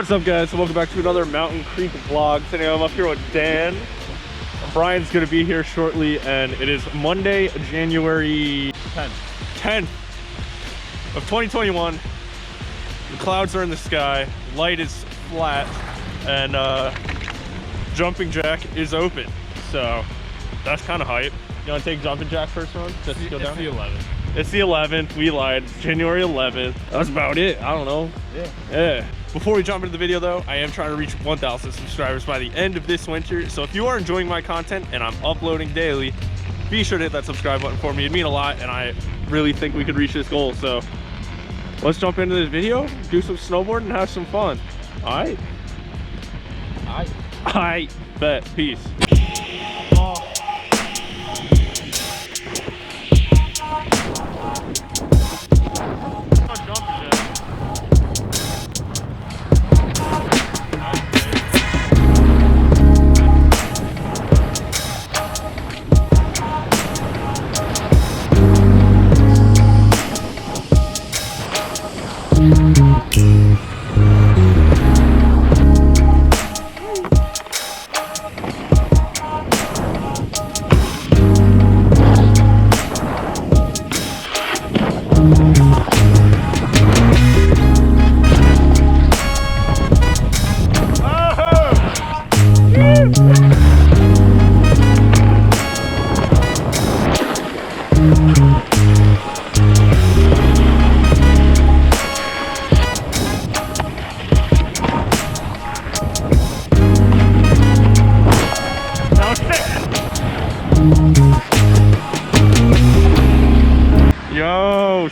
What's up, guys? Welcome back to another Mountain Creek vlog. Today I'm up here with Dan. Brian's gonna be here shortly, and it is Monday, January 10th of 2021. The clouds are in the sky, light is flat, and jumping jack is open. So that's kind of hype. You wanna take jumping jack first one? Just go down? It's the 11th. It's the 11th. We lied. It's January 11th. That's about it. I don't know. Yeah. Before we jump into the video though, I am trying to reach 1,000 subscribers by the end of this winter. So if you are enjoying my content and I'm uploading daily, be sure to hit that subscribe button for me. It'd mean a lot, and I really think we could reach this goal. So let's jump into this video, do some snowboarding, and have some fun. All right? All right. Bet. Peace.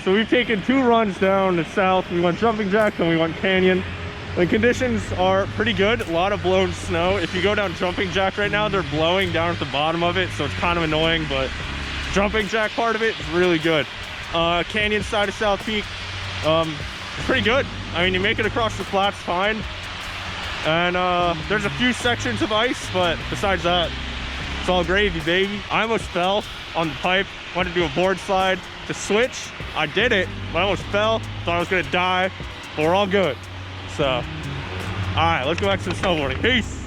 So we've taken 2 runs down the south. We went jumping jack, then we went canyon. The conditions are pretty good. A lot of blown snow. If you go down jumping jack right now, they're blowing down at the bottom of it, so it's kind of annoying, but jumping jack part of it is really good. Canyon side of South Peak, pretty good. I mean, you make it across the flats fine. And there's a few sections of ice, but besides that, it's all gravy, baby. I almost fell on the pipe. Wanted to do a board slide to switch. I did it, but I almost fell. Thought I was gonna die, but we're all good. So, all right, let's go back to the snowboarding. Peace.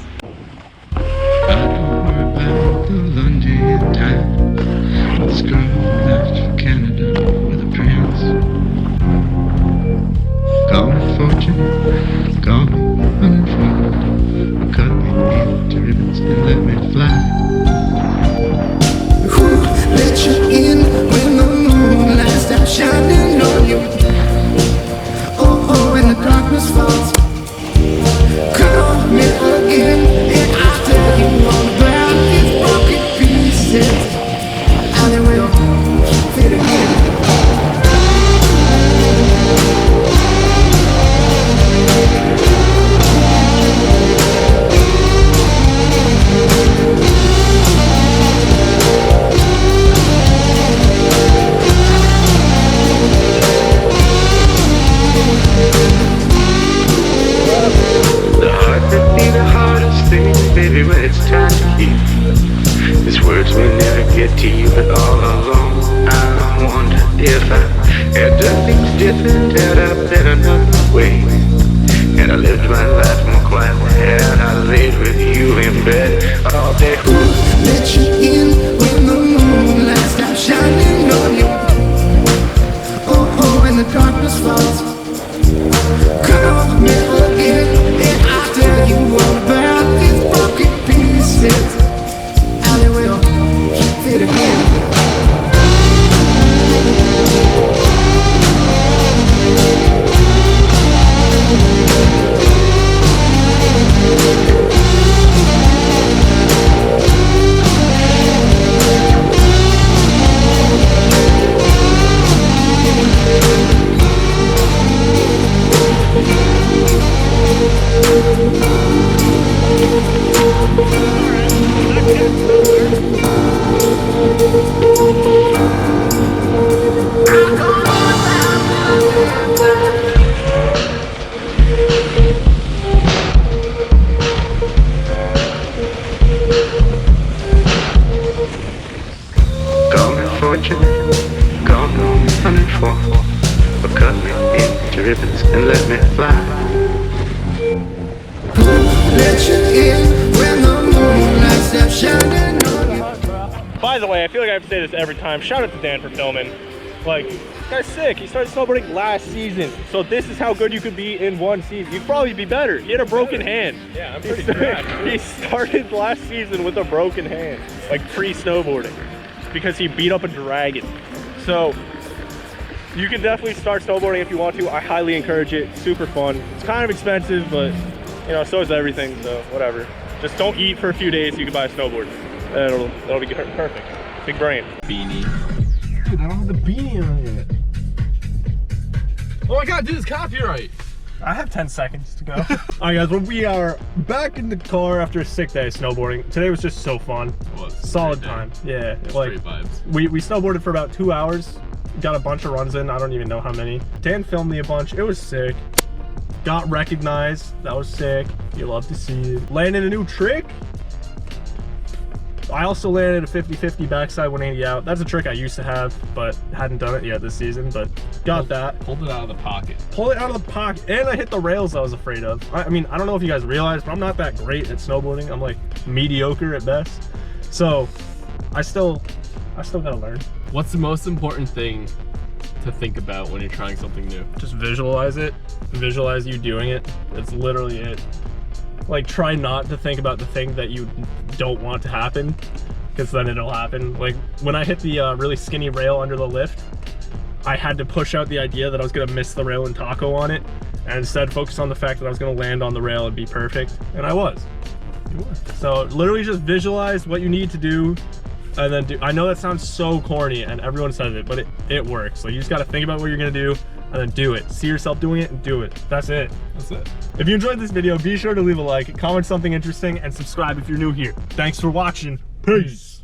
Canada with a prince. Call me fortune, call me unemployed, cut me into ribbons and let me fly. Let you in when the moonlight stops shining on you. Oh, when the darkness falls, call me again, and I'll tell you all about these broken pieces, how they will fit again. To you, but all along I wonder if I had done things different, had I been another way, and I lived my life more quietly, had I laid with you in bed all day. Who let you in when the moonlight stops shining on you? Oh, when the darkness falls, call me again, and I'll tell you all about these broken pieces, how they will fit again. ribbons and let me fly. is when the moonlight steps shining on you. By the way, I feel like I have to say this every time. Shout out to Dan for filming. Like, this guy's sick. He started snowboarding last season. So this is how good you could be in one season. You'd probably be better. He had a broken hand. Yeah, I'm pretty good. He started last season with a broken hand, like pre-snowboarding, because he beat up a dragon. So you can definitely start snowboarding if you want to. I highly encourage it. Super fun. It's kind of expensive, but you know, so is everything. So whatever. Just don't eat for a few days. You can buy a snowboard. It'll be perfect. Big brain. Beanie. Dude, I don't have the beanie on yet. Oh my god, dude, it's copyright. I have 10 seconds to go. All right, guys, well, we are back in the car after a sick day of snowboarding. Today was just so fun. Well, Solid time. Yeah, like great vibes. we snowboarded for about 2 hours. Got a bunch of runs in. I don't even know how many. Dan filmed me a bunch. It was sick. Got recognized. That was sick. You love to see it. Landed a new trick. I also landed a 50-50 backside 180 out. That's a trick I used to have, but hadn't done it yet this season, but got that. Pulled it out of the pocket. Pull it out of the pocket, and I hit the rails I was afraid of. I mean, I don't know if you guys realize, but I'm not that great at snowboarding. I'm like mediocre at best. So I still gotta learn. What's the most important thing to think about when you're trying something new? Just visualize it. Visualize you doing it. That's literally it. Like, try not to think about the thing that you don't want to happen, because then it'll happen. Like, when I hit the really skinny rail under the lift, I had to push out the idea that I was gonna miss the rail and taco on it, and instead focus on the fact that I was gonna land on the rail and be perfect, and I was. You were. So literally just visualize what you need to do, and then do. I know that sounds so corny, and everyone says it, but it works. Like, you just gotta think about what you're gonna do, and then do it. See yourself doing it and do it. That's it. That's it. If you enjoyed this video, be sure to leave a like, comment something interesting, and subscribe if you're new here. Thanks for watching. Peace.